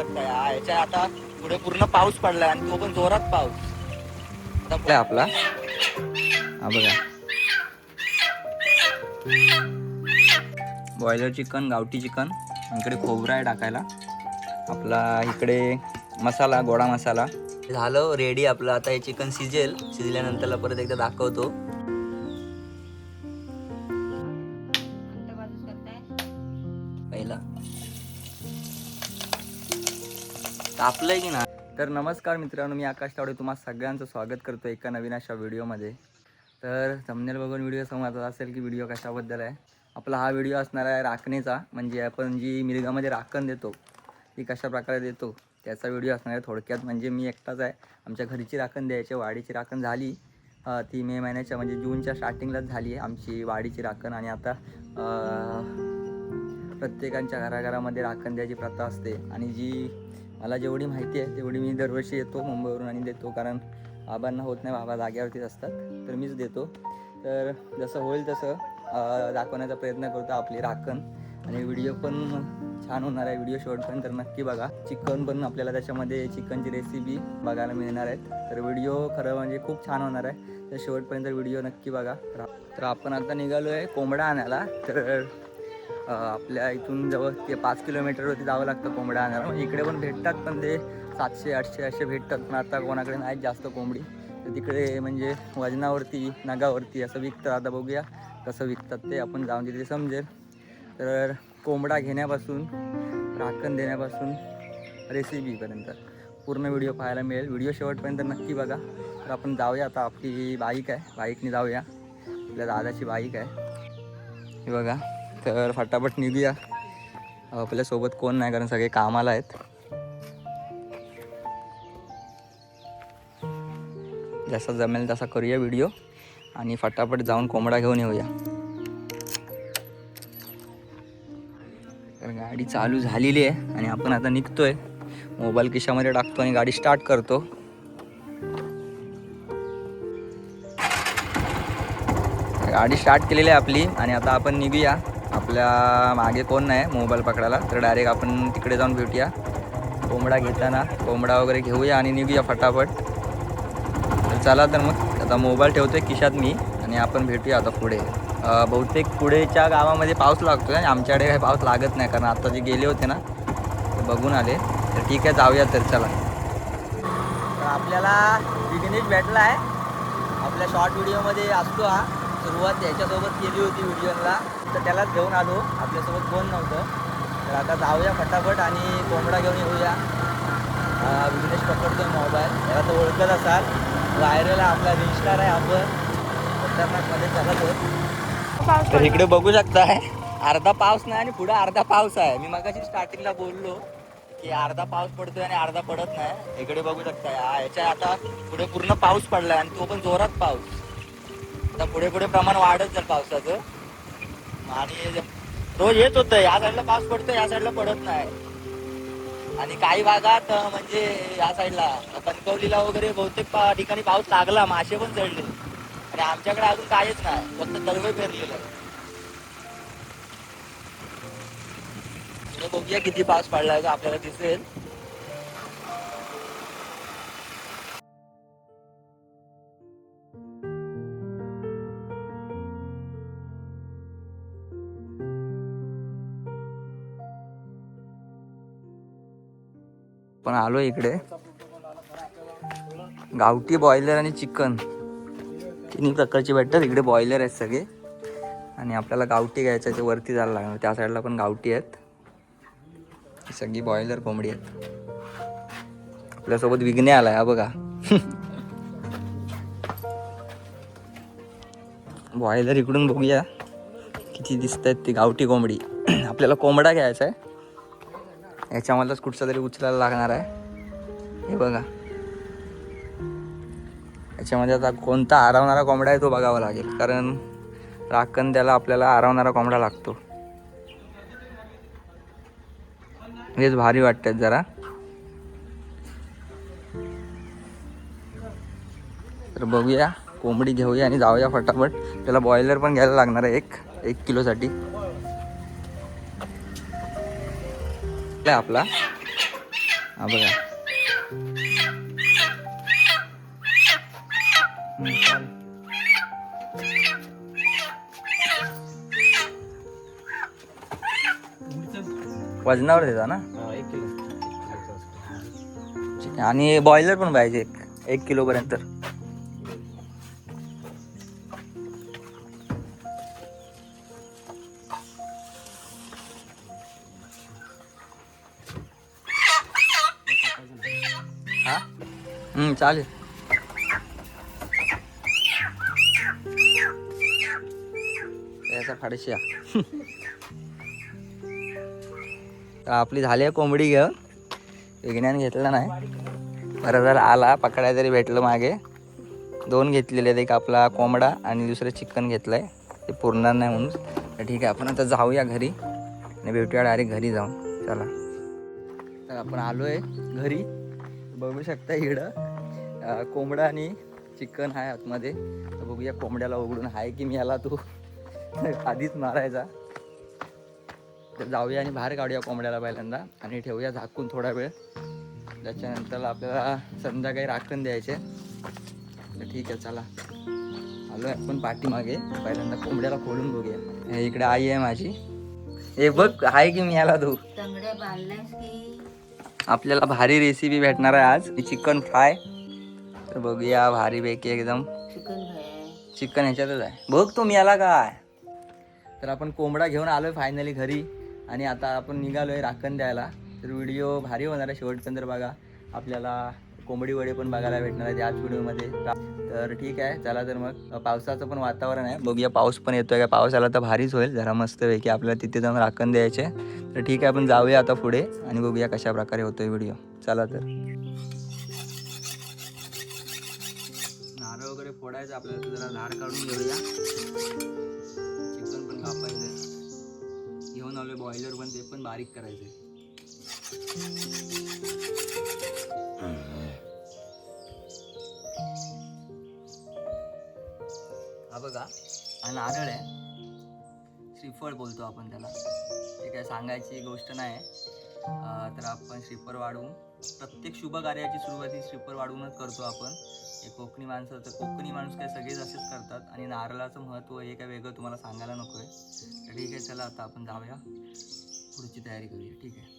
शकता. याच्या आता पुढे पूर्ण पाऊस पडलाय आणि तो पण जोरात पाऊस. आता आपला हा बघा बॉयलर चिकन, गावठी चिकन. इकडे खोबरा आहे टाकायला. आपला इकडे मसाला, गोडा मसाला झालं रेडी आपलं. आता हे चिकन शिजल्यानंतर परत एकदा दाखवतो. पहिला तापलंय की ना. तर नमस्कार मित्रांनो, मी आकाश तावडे तुम्हा सगळ्यांचं स्वागत करतो एका नवीन अशा व्हिडिओमध्ये. तर थंबनेल बघून व्हिडिओ समजत असेल की व्हिडिओ कशाबद्दल आहे. आपला हा व्हिडिओ असणार आहे राखणेचा, म्हणजे आपण जी मिरगामध्ये राखण देतो ती कशा प्रकारे देतो त्याचा व्हिडिओ असणार आहे. थोडक्यात म्हणजे मी एकटाच आहे. आमच्या घरची राखण द्यायची, वाडीची राखण झाली ती मे महिन्याच्या म्हणजे जूनच्या स्टार्टिंगलाच झाली आहे आमची वाडीची राखण. आणि आता प्रत्येकांच्या घराघरामध्ये राखण द्यायची प्रथा असते. आणि जी मला जेवढी माहिती आहे तेवढी मी दरवर्षी येतो मुंबईवरून आणि देतो, कारण बाबांना होत नाही, बाबा जाग्यावरतीच असतात, तर मीच देतो. तर जसं होईल तसं दाखवण्याचा प्रयत्न करतो आपली राखण. आणि व्हिडिओ पण छान होणार आहे. व्हिडिओ शेवटपर्यंत तर नक्की बघा. चिकन पण आपल्याला त्याच्यामध्ये चिकनची रेसिपी बघायला मिळणार आहेत. तर व्हिडिओ खरं म्हणजे खूप छान होणार आहे. तर शेवटपर्यंत व्हिडिओ नक्की बघा. तर आपण आता निघालो आहे कोंबडा आणायला. तर आपल्या इथून जवळ ते 5 किलोमीटरवरती जावं लागतं कोंबडा आणायला. म्हणजे इकडे पण भेटतात, पण ते 700-800 असे भेटतात. पण आता कोणाकडे नाहीत जास्त कोंबडी, तर तिकडे म्हणजे वजनावरती, नगावरती असं विकतात. आता बघूया कसं विकतात ते, आपण जाऊन तिथे समजेल. तर कोंबडा घेण्यापासून, राखण देण्यापासून रेसिपीपर्यंत पूर्ण व्हिडिओ पाहायला मिळेल. व्हिडिओ शेवटपर्यंत नक्की बघा. तर आपण जाऊया आता. आपली बाईक आहे, बाईकने जाऊया. आपल्या दादाची बाईक आहे हे बघा. तर फटाफट निघूया. आपल्यासोबत कोण नाही, कारण सगळे कामाला आहेत. जसा जमेल तसा करूया व्हिडिओ आणि फटाफट जाऊन कोंबडा घेऊन येऊया. तर गाडी चालू झालेली आहे आणि आपण आता निघतोय. मोबाईल खिशामध्ये टाकतो आणि गाडी स्टार्ट करतो. गाडी स्टार्ट केलेली आहे आपली आणि आता आपण निघूया. आपल्या मागे कोण नाही मोबाईल पकडायला, तर डायरेक्ट आपण तिकडे जाऊन भेटूया. कोंबडा घेताना कोंबडा वगैरे घेऊया आणि निघूया फटाफट. तर चला, तर मग आता मोबाईल ठेवतोय खिशात मी आणि आपण भेटूया आता पुढे. बहुतेक पुढेच्या गावामध्ये पाऊस लागतो आणि आमच्याकडे काही पाऊस लागत नाही, कारण आता जे गेले होते ना ते बघून आले. तर ठीक आहे, जाऊया. तर चला. तर आपल्याला विघ्नेश भेटला आहे. आपल्या शॉर्ट व्हिडिओमध्ये असतो हा. सुरुवात याच्यासोबत केली होती व्हिडिओला, तर त्यालाच घेऊन आलो. आपल्यासोबत कोण नव्हतं. तर आता जाऊया फटाफट आणि कोंबडा घेऊन येऊया. विघ्नेश पकडतोय मोबाईल, त्याला तर ओळखत असाल, व्हायरल आपला रिस्टार आहे. आपण खतरनाकमध्ये चालत. तर इकडे बघू शकताय, अर्धा पाऊस नाही आणि पुढे अर्धा पाऊस आहे. मी मगाशी स्टार्टिंगला बोललो की अर्धा पाऊस पडतोय आणि अर्धा पडत नाही. इकडे बघू शकताय, याच्या आता पुढे पूर्ण पाऊस पडलाय आणि तो पण जोरात पाऊस. आता पुढे पुढे प्रमाण वाढत जाईल पावसाचं. आणि रोज येत होतं, या साईडला पाऊस पडतोय, या साईडला पडत नाही. आणि काही भागात म्हणजे या साईडला कणकवलीला वगैरे बहुतेक ठिकाणी पाऊस लागला, मासे पण चढले. आणि आमच्याकडे अजून काहीच नाही, फक्त तळवे पेरलेलं आहे. बघूया किती पाऊस पडलाय का आपल्याला दिसेल. पण आलो इकडे. गावठी बॉयलर आणि चिकन तिन्ही प्रकारचे भेटतात इकडे. बॉयलर आहेत सगळे आणि आपल्याला गावठी घ्यायचं, ते वरती जायला लागणार. त्या साईडला पण गावठी आहेत. ही सगळी बॉयलर कोंबडी आहेत. आपल्यासोबत विघ्ने आलाय हा बघा. बॉयलर इकडून बघूया किती दिसत आहेत. ती गावठी कोंबडी. आपल्याला कोंबडा घ्यायचा आहे. याच्यामधलाच कुठचा तरी उचलायला लागणार आहे. हे बघा, याच्यामध्ये आता कोणता हरवणारा कोंबडा आहे तो बघावा लागेल, कारण राखण द्यायला आपल्याला हरवणारा कोंबडा लागतो. हेच भारी वाटतात जरा. तर बघूया, कोंबडी घेऊया आणि जाऊया फटाफट. त्याला बॉयलर पण घ्यायला लागणार आहे 1 किलोसाठी. आपला हा बघा. वजनावर देता ना? 1 किलो. ठीक आहे. आणि बॉयलर पण पाहिजे 1 किलो पर्यंत. हा चालेल. त्याचा फाडशी तर आपली झाली आहे कोंबडी घेऊन. विज्ञान घेतला नाही, बरं जर आला पकडाय तरी भेटलं. मागे 2 घेतलेले आहेत, एक आपला कोंबडा आणि दुसरं चिकन घेतलंय. ते पुरणार नाही म्हणून. तर ठीक आहे, आपण आता जाऊया घरी आणि भेटूया डायरेक्ट घरी जाऊन. चला. तर आपण आलो आहे घरी. बघू शकता इकडं कोंबडा आणि चिकन आहे आतमध्ये. तर बघूया कोंबड्याला उघडून आहे की मी याला तू आधीच मारायचा. तर जाऊया आणि बाहेर काढूया कोंबड्याला पहिल्यांदा आणि ठेवूया झाकून थोडा वेळ. त्याच्यानंतर आपल्याला संध्याकाळी राखण द्यायचे. तर ठीक आहे, चला. आलो आहे आपण पाठीमागे. पहिल्यांदा कोंबड्याला खोलून बघूया. इकडे आई आहे माझी. हे बघ आहे की मी याला तू. आपल्याला भारी रेसिपी भेटणार आहे आज. Chicken fry. तर बघूया भारी पैकी एकदम. चिकन ह्याच्यातच आहे. बघ तो मी याला काय. तर आपण कोंबडा घेऊन आलोय फायनली घरी आणि आता आपण निघालोय राखण द्यायला. तर व्हिडिओ भारी होणार आहे शेवटपर्यंत बघा. आपल्याला कोंबडी वडे पण बघायला भेटणार आहे याच व्हिडिओमध्ये. तर ठीक आहे, चला. तर मग पावसाचं पण वातावरण आहे. बघूया पाऊस पण येतोय का. पाऊस आला तर भारीच होईल जरा मस्तपैकी. आपल्याला तिथे जाऊन राखण द्यायचे. तर ठीक आहे, आपण जाऊया आता पुढे आणि बघूया कशा प्रकारे होतोय व्हिडिओ. चला. तर नारळ वगैरे फोडायचं आपल्याला. तर जरा झाड काढून घेऊया. चिकन पण कापायचंय. घेऊन आलोय बॉयलर पण, ते पण बारीक करायचंय. हा बघा, हा नारळ आहे. श्रीफळ बोलतो आपण त्याला. ते काय सांगायची गोष्ट नाही. तर आपण श्रीफळ वाढवून प्रत्येक शुभ कार्याची सुरुवाती श्रीफळ वाढवूनच करतो आपण. हे कोकणी माणसं, तर कोकणी माणूस काय सगळेच असेच करतात. आणि नारळाचं महत्त्व हे काय वेगळं तुम्हाला सांगायला नको आहे. तर ठीक आहे, चला आता आपण जाऊया, पुढची तयारी करूया. ठीक आहे.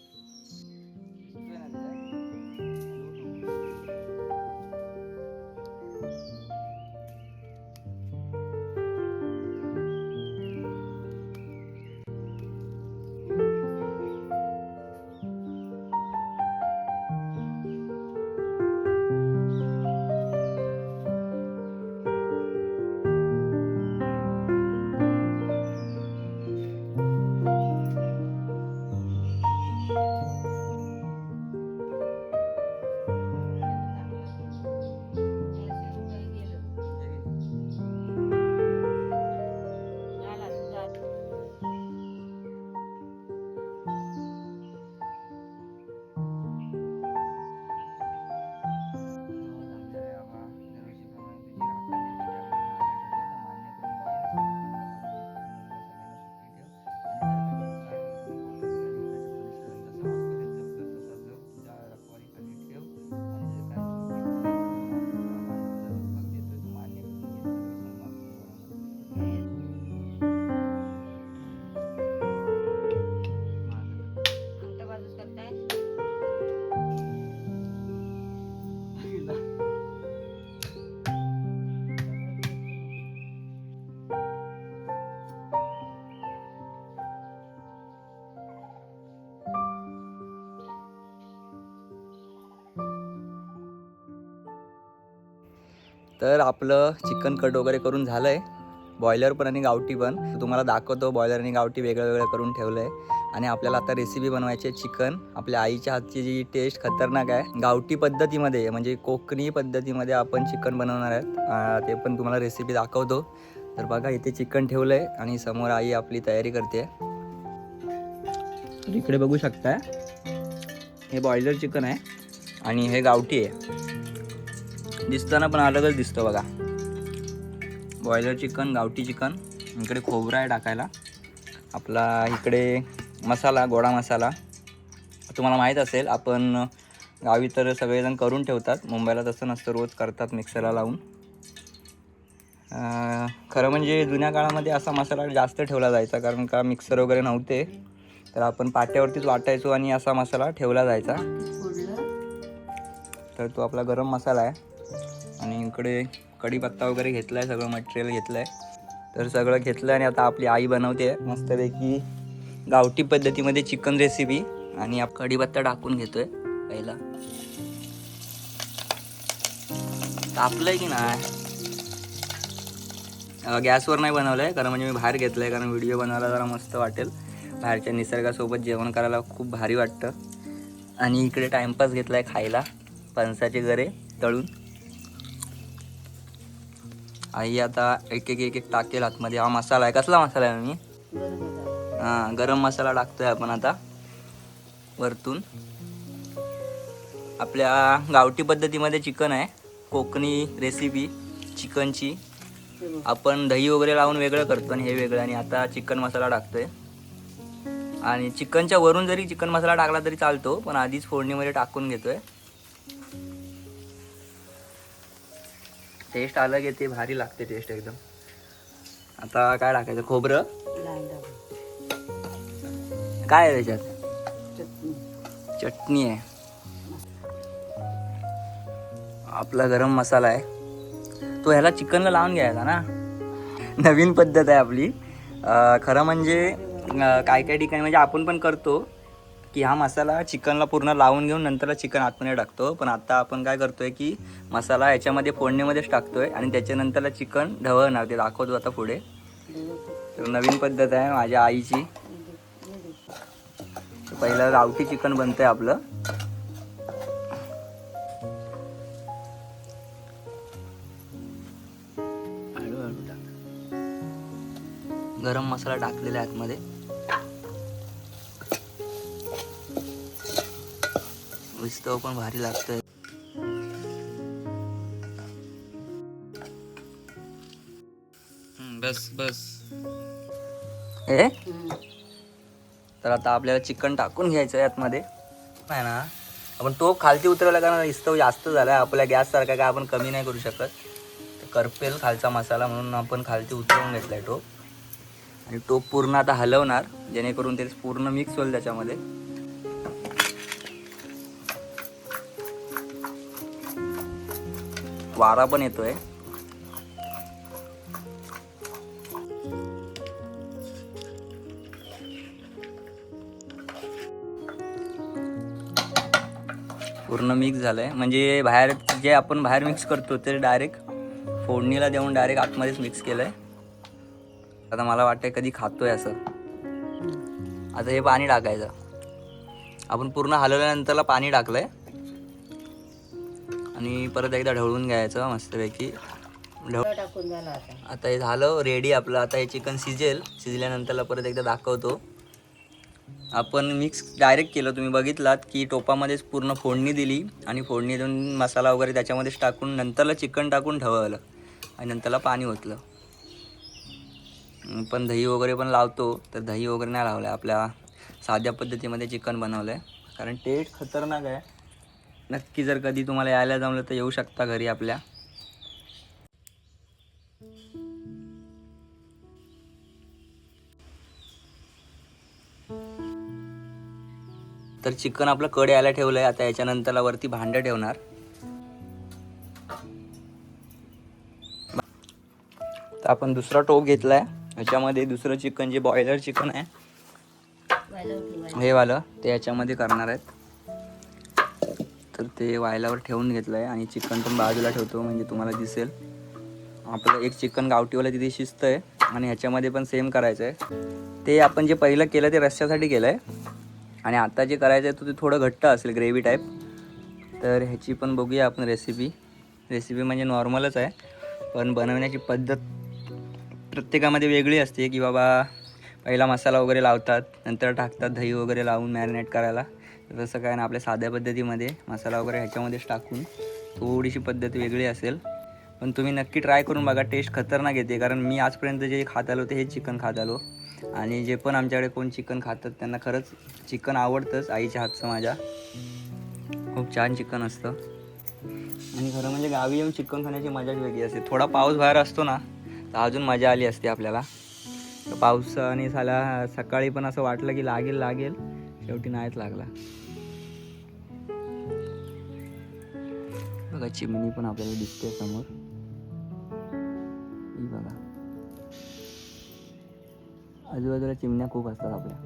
तर आपलं चिकन कट वगैरे करून झालं आहे. बॉयलर पण आणि गावठी पण. तुम्हाला दाखवतो. बॉयलर आणि गावठी वेगळं वेगळं करून ठेवलं आहे. आणि आपल्याला आता रेसिपी बनवायची आहे चिकन. आपल्या आईच्या हातची जी टेस्ट खतरनाक आहे. गावठी पद्धतीमध्ये म्हणजे कोकणी पद्धतीमध्ये आपण चिकन बनवणार आहेत. ते पण तुम्हाला रेसिपी दाखवतो. तर बघा, इथे चिकन ठेवलं आहे आणि समोर आई आपली तयारी करते. तर इकडे बघू शकता, हे बॉयलर चिकन आहे आणि हे गावठी आहे. दिसताना पण अलगच दिसतं बघा. बॉयलर चिकन, गावठी चिकन. इकडे खोबरा आहे टाकायला. आपला इकडे मसाला, गोडा मसाला. तुम्हाला माहीत असेल आपण गावी तर सगळेजण करून ठेवतात, मुंबईला तसं नसतं, रोज करतात मिक्सरला लावून. खरं म्हणजे जुन्या काळामध्ये असा मसाला जास्त ठेवला जायचा, कारण का मिक्सर वगैरे नव्हते, तर आपण पाट्यावरतीच वाटायचो आणि असा मसाला ठेवला जायचा. तर तो आपला गरम मसाला आहे. आणि इकडे कढीपत्ता वगैरे घेतला आहे, सगळं मटेरियल घेतलं आहे. तर सगळं घेतलं आणि आता आपली आई बनवते मस्तपैकी गावठी पद्धतीमध्ये चिकन रेसिपी. आणि कढीपत्ता टाकून घेतोय पहिला. तापलंय की नाही, गॅसवर नाही बनवलं आहे, कारण म्हणजे मी बाहेर घेतलं आहे, कारण व्हिडिओ बनवायला जरा मस्त वाटेल. बाहेरच्या निसर्गासोबत जेवण करायला खूप भारी वाटतं. आणि इकडे टाइमपास घेतला आहे खायला, फणसाचे गरे तळून. आई आता एक एक टाकेल आतमध्ये. हा मसाला आहे, कसला मसाला आहे मी? हां, गरम मसाला टाकतोय आपण आता वरतून. आपल्या गावठी पद्धतीमध्ये चिकन आहे, कोकणी रेसिपी चिकनची. आपण दही वगैरे लावून वेगळं करतो आणि हे वेगळं. आणि आता चिकन मसाला टाकतोय. आणि चिकनच्या वरून जरी चिकन मसाला टाकला तरी चालतो, पण आधीच फोडणीमध्ये टाकून घेतोय. टेस्ट अलग येते, भारी लागते टेस्ट एकदम. आता काय टाकायचं? खोबरं काय आहे त्याच्यात? चटणी आहे. आपला गरम मसाला आहे, तो ह्याला चिकनला लावून घ्यायचा ना. नवीन पद्धत आहे आपली. खरं म्हणजे काय काय ठिकाणी म्हणजे आपण पण करतो की हा मसाला चिकनला पूर्ण लावून घेऊन नंतरला चिकन आतमध्ये टाकतो. पण आता आपण काय करतोय की मसाला याच्यामध्ये फोडणीमध्येच टाकतोय आणि त्याच्यानंतरला चिकन ढवळणार, ते दाखवतो आता पुढे. तर नवीन पद्धत आहे माझ्या आईची. पहिलं गावठी चिकन बनतंय आपलं. गरम मसाला टाकलेला आहे आतमध्ये. विस्तव पण भारी लागतंय. बस बस हे. तर आता आपल्याला चिकन टाकून घ्यायचं आहे आतमध्ये. नाही ना, आपण तो खालती उतरवला कारण विस्तव जास्त झाला. आपल्या गॅससारखा काय आपण कमी नाही करू शकत, तर करपेल खालचा मसाला, म्हणून आपण खालती उतरवून घेतला आहे टोप. आणि टोप पूर्ण आता हलवणार, जेणेकरून ते पूर्ण मिक्स होईल त्याच्यामध्ये. वारा पण येतोय. पूर्ण मिक्स झालंय. म्हणजे बाहेर जे आपण बाहेर मिक्स करतो ते डायरेक्ट फोडणीला देऊन डायरेक्ट आतमध्येच मिक्स केलंय. आता मला वाटतंय कधी खातोय असं. आता हे पाणी टाकायचं. आपण पूर्ण हलवल्यानंतरला पाणी टाकलंय आणि परत एकदा ढवळून घ्यायचं मस्तपैकी. आता हे झालं रेडी आपलं. आता हे चिकन शिजल्यानंतरला परत एकदा दाखवतो. आपण मिक्स डायरेक्ट केलं, तुम्ही बघितलात की टोपामध्येच पूर्ण फोडणी दिली आणि फोडणी देऊन मसाला वगैरे त्याच्यामध्येच टाकून नंतरला चिकन टाकून ढवळलं आणि नंतरला पाणी ओतलं. पण दही वगैरे पण लावतो, तर दही वगैरे नाही लावलं. आपल्या साध्या पद्धतीमध्ये चिकन बनवलं आहे, कारण टेस्ट खतरनाक आहे. नक्की जर कधी तुम्हाला यायला जमलं तर येऊ शकता घरी आपल्या. तर चिकन आपलं कड यायला ठेवलं आहे. आता याच्यानंतरला वरती भांडं ठेवणार. तर आपण दुसरा टोप घेतला आहे, ह्याच्यामध्ये दुसरं चिकन जे बॉयलर चिकन आहे हे वालं, ते याच्यामध्ये करणार आहेत. तर ते वायलावर ठेवून घेतलं आहे आणि चिकन पण बाजूला ठेवतो, म्हणजे तुम्हाला दिसेल. आपलं एक चिकन गावठीवालं तिथे शिजतं आहे आणि ह्याच्यामध्ये पण सेम करायचं आहे. ते आपण जे पहिलं केलं ते रस्स्यासाठी केलं आहे आणि आता जे करायचं आहे ते थोडं घट्ट असेल, ग्रेव्ही टाईप. तर ह्याची पण बघूया आपण रेसिपी म्हणजे नॉर्मलच आहे, पण बनवण्याची पद्धत प्रत्येकामध्ये वेगळी असते. की बाबा पहिला मसाला वगैरे लावतात, नंतर टाकतात दही वगैरे लावून मॅरिनेट करायला. तसं काय ना, आपल्या साध्या पद्धतीमध्ये मसाला वगैरे ह्याच्यामध्येच टाकून थोडीशी पद्धत वेगळी असेल. पण तुम्ही नक्की ट्राय करून बघा, टेस्ट खतरनाक येते. कारण मी आजपर्यंत जे खात आलो ते हे चिकन खात आलो आणि जे पण आमच्याकडे कोण चिकन खातात त्यांना खरंच चिकन आवडतंच आईच्या हातचं माझ्या. खूप छान चिकन असतं आणि खरं म्हणजे गावी येऊन चिकन खाण्याची मजाच वेगळी असते. थोडा पाऊस बाहेर असतो ना तर अजून मजा आली असते आपल्याला. पावसाने झाला सकाळी पण असं वाटलं की लागेल शेवटी नाहीच लागला. बघा चिमणी पण आपल्याला दिसते समोर, ही बघा. आजूबाजूला चिमण्या खूप असतात आपल्या,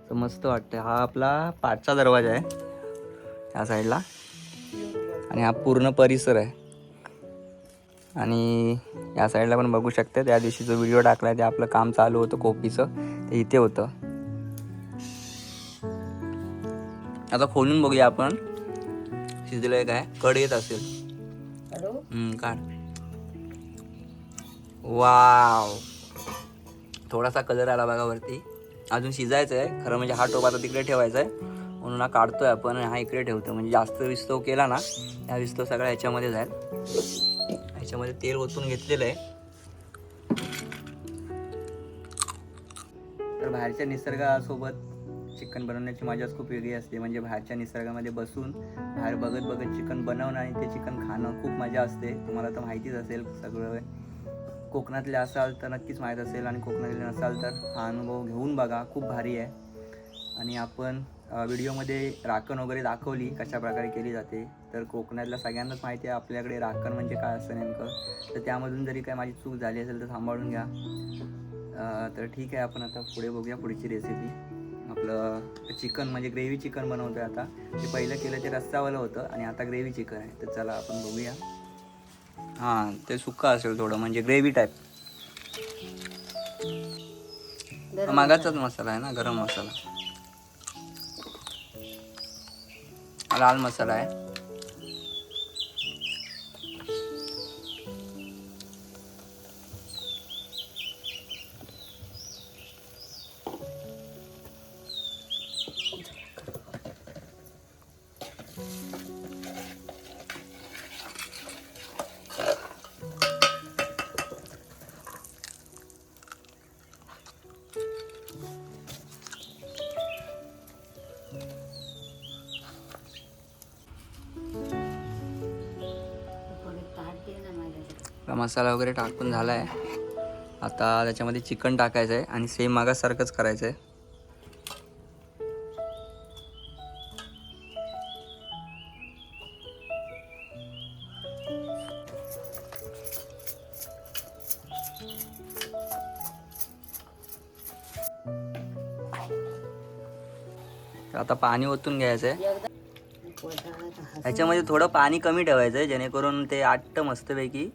तर मस्त वाटतं. हा आपला पाठचा दरवाजा आहे त्या साईडला आणि हा पूर्ण परिसर आहे. आणि या साईडला पण बघू शकते, त्या दिवशी जो व्हिडिओ टाकला ते आपलं काम चालू होतं कोपीचं, ते इथे होतं. आता खोलून बघूया आपण शिजलंय काय. कड येत असेल. काढ. वाव, थोडासा कलर आला बघा वरती. अजून शिजायचं आहे खरं म्हणजे. हा टोप आता तिकडे ठेवायचा आहे म्हणून हा काढतोय आपण, हा इकडे ठेवतो. म्हणजे जास्त विस्तव केला ना, त्या विस्तव सगळा ह्याच्यामध्ये जाईल. ह्याच्यामध्ये तेल ओतून घेतलेलं आहे. तर बाहेरच्या निसर्गासोबत चिकन बनवण्याची मजाच खूप वेगळी असते. म्हणजे बाहेरच्या निसर्गामध्ये बसून बाहेर बघत चिकन बनवणं आणि ते चिकन खाणं खूप मजा असते. तुम्हाला तर माहितीच असेल सगळं. कोकणातले असाल तर नक्कीच माहीत असेल आणि कोकणातले नसाल तर हा अनुभव घेऊन बघा, खूप भारी आहे. आणि आपण व्हिडिओमध्ये राखण वगैरे दाखवली कशा प्रकारे केली जाते. तर कोकणातल्या सगळ्यांनाच माहिती आहे आपल्याकडे राखण म्हणजे काय असतं नेमकं. तर त्यामधून जरी काय माझी चूक झाली असेल तर सांभाळून घ्या. तर ठीक आहे, आपण आता पुढे बघूया पुढची रेसिपी. आपलं चिकन म्हणजे ग्रेव्ही चिकन बनवतोय आता. ते पहिलं केलं ते रस्सावालं होतं आणि आता ग्रेव्ही चिकन आहे. तर चला आपण बघूया. हां, ते सुक्का असेल थोडं, म्हणजे ग्रेव्ही टाईप. मागाचाच मसाला आहे ना, गरम मसाला, लाल मसाला आहे. मसाला वगैरे टाकून झाला आहे. आता त्याच्यामध्ये चिकन टाकायचं आहे आणि सेम मागासारखंच करायचं आहे. आता पाणी ओतून घ्यायचं आहे. ह्याच्यामध्ये थोडं पाणी कमी ठेवायचं आहे जेणेकरून ते आटतं मस्तपैकी.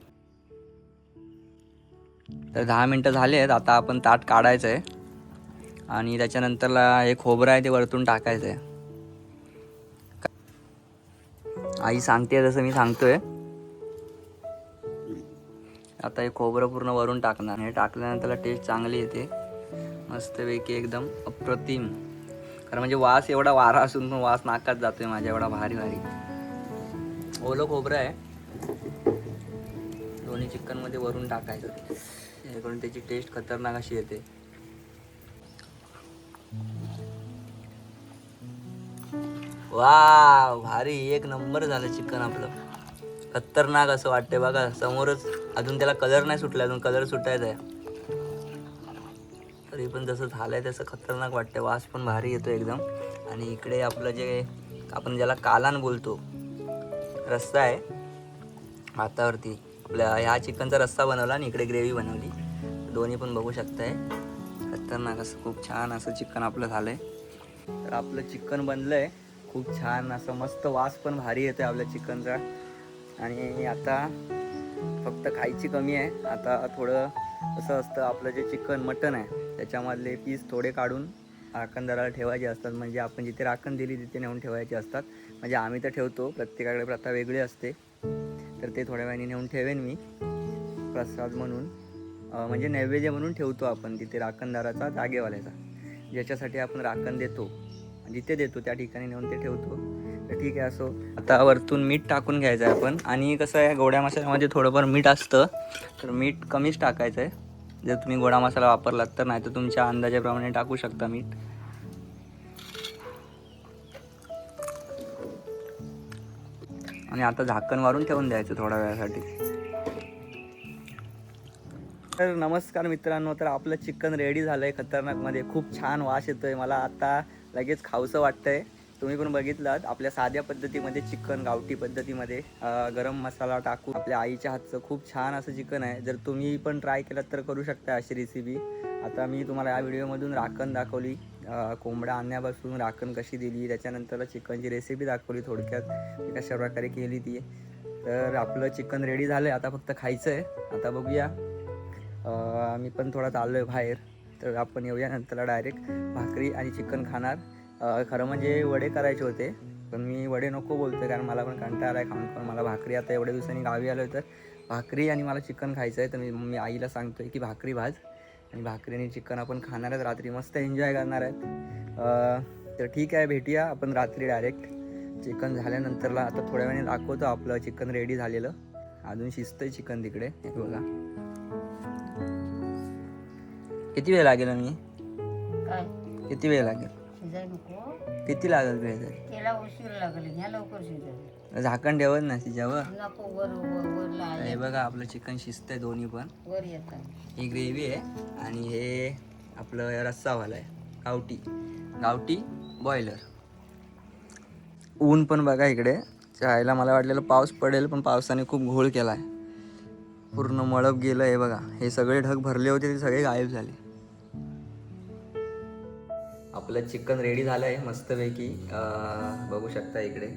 तर 10 मिनटं झाले आहेत. आता आपण ताट काढायचं आहे आणि त्याच्यानंतरला हे खोबरं आहे ते वरतून टाकायचं आहे. आई सांगते तसं मी सांगतोय. आता हे खोबरं पूर्ण वरून टाकणार. हे टाकल्यानंतर टेस्ट चांगली येते मस्तपैकी, एकदम अप्रतिम. कारण म्हणजे वास एवढा वारा असून पण वास नाकात जातोय माझ्या, एवढा भारी. ओलं खोबरं आहे. दोन्ही चिकनमध्ये वरून टाकायचं जेणेकरून त्याची टेस्ट खतरनाक अशी येते. वाव, भारी, एक नंबर झालं चिकन आपलं. खतरनाक असं वाटतंय बघा समोरच. अजून त्याला कलर नाही सुटला, अजून कलर सुटायचा आहे. तरी पण जसं झालंय तसं खतरनाक वाटतंय. वास पण भारी येतो एकदम. आणि इकडे आपलं जे आपण ज्याला कालान बोलतो, रस्सा आहे हातावरती. आपल्या ह्या चिकनचा रस्सा बनवला आणि इकडे ग्रेव्ही बनवली. दोन्ही पण बघू शकताय. खतरनाक असं खूप छान असं चिकन आपलं झालंय. तर आपलं चिकन बनलंय खूप छान असं, मस्त वास पण भारी येतोय आपल्या चिकनचा. आणि आता फक्त खायची कमी आहे. आता थोडं असं असतं, आपलं जे चिकन मटन आहे त्याच्यामधले पीस थोडे काढून राखणदाराला ठेवायचे असतात. म्हणजे आपण जिथे राखण दिली तिथे नेऊन ठेवायचे असतात. म्हणजे आम्ही तर ठेवतो, प्रत्येकाकडे प्रथा वेगळी असते. तर ते थोड्या वेळाने नेऊन ठेवेन मी प्रसाद म्हणून, म्हणजे नैवेद्य म्हणून ठेवतो आपण तिथे राखणदाराचा, जागेवाल्याचा. ज्याच्यासाठी आपण राखण देतो जिथे देतो त्या ठिकाणी नेऊन ते ठेवतो. तर ठीक आहे असो. आता वरतून मीठ टाकून घ्यायचं आहे आपण. आणि कसं आहे, गोड्या मसाल्यामध्ये थोडंफार मीठ असतं, तर मीठ कमीच टाकायचं आहे जर तुम्ही गोडा मसाला वापरलात तर. नाही तर तुमच्या अंदाजाप्रमाणे टाकू शकता मीठ. आणि आता झाकण मारून ठेवून द्यायचं थोड्या वेळासाठी. तर नमस्कार मित्रांनो, तर आपलं चिकन रेडी झालं आहे खतरनाकमध्ये. खूप छान वास येतो आहे, मला आता लगेच खावंसं वाटतं आहे. तुम्ही पण बघितलात आपल्या साध्या पद्धतीमध्ये चिकन, गावठी पद्धतीमध्ये गरम मसाला टाकून आपल्या आईच्या हातचं खूप छान असं चिकन आहे. जर तुम्ही पण ट्राय केलं तर करू शकता अशी रेसिपी. आता मी तुम्हाला या व्हिडिओमधून राखण दाखवली, कोंबडा आणण्यापासून राखण कशी दिली, त्याच्यानंतर चिकनची रेसिपी दाखवली थोडक्यात मी कशा प्रकारे केली ती. तर आपलं चिकन रेडी झालं आहे, आता फक्त खायचं आहे. आता बघूया, मी पण थोडा चाललो आहे बाहेर, तर आपण येऊया नंतरला डायरेक्ट भाकरी आणि चिकन खाणार. खरं म्हणजे वडे करायचे होते, पण मी वडे नको बोलतो कारण मला पण कंटाळा आला आहे खाऊन खाऊन. मला भाकरी, आता एवढ्या दिवसांनी गावी आलो तर भाकरी आणि मला चिकन खायचं आहे. तर मी आईला सांगतो आहे की भाकरी भाज, आणि भाकरी आणि चिकन आपण खाणार आहेत रात्री, मस्त एन्जॉय करणार आहेत. तर ठीक आहे, भेटूया आपण रात्री डायरेक्ट चिकन झाल्यानंतरला. आता थोड्या वेळाने दाखवतो आपलं चिकन रेडी झालेलं. अजून शिजतंय चिकन तिकडे, हे बघा. किती वेळ लागेल आणि काय किती वेळ लागेल? शिजाय नको, किती लागेल वेळ तरी? त्याला उशीर लागेल, ह्या लवकर शिजाय झाकण ठेवत ना तिच्यावर. नको. वर वर वर हे बघा आपलं चिकन शिजतंय दोन्ही पण. वर येतात. ही ग्रेव्ही आहे आणि हे आपलं रस्सावाला आहे, गावठी गावठी बॉयलर. ऊन पण बघा इकडे चायला. मला वाटलेलं पाऊस पडेल, पण पावसाने खूप घोळ केला आहे, पूर्ण मळप गेलं. हे बघा, हे सगळे ढग भरले होते ते सगळे गायब झाले. आपलं चिकन रेडी झालं आहे मस्तपैकी, बघू शकता इकडे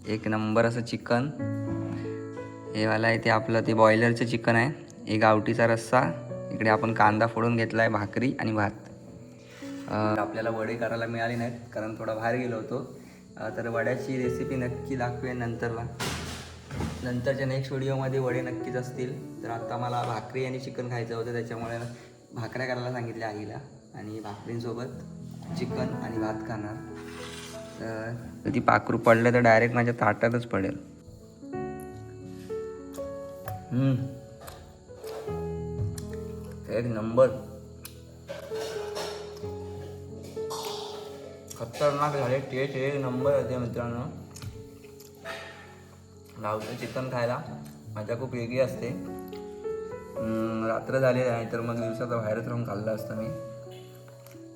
एक नंबर असं चिकन. हे वाला आहे ते आपलं ते बॉयलरचं चिकन आहे. हे गावठीचा रस्सा. इकडे आपण कांदा फोडून घेतला आहे, भाकरी आणि भात. आपल्याला वडे करायला मिळाले नाहीत कारण थोडा बाहेर गेलो होतो. तर वड्याची रेसिपी नक्की दाखवेन नंतरला, नंतरच्या नेक्स्ट व्हिडिओमध्ये वडे नक्कीच असतील. तर आता मला भाकरी आणि चिकन खायचं होतं, त्याच्यामुळे भाकऱ्या करायला सांगितल्या आईला, आणि भाकरींसोबत चिकन आणि भात खाणार. तर ती पाखरू पडलं तर डायरेक्ट माझ्या ताटातच पडेल. एक नंबर, खतरनाक झाले टेस्ट, एक नंबर होते मित्रांनो. गावचं चिकन खायला मजा खूप वेगळी असते. रात्र झाली नाही तर मग दिवसाचा बाहेरच राहून खाल्लं असतं मी.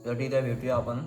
तर ठीक आहे, भेटूया आपण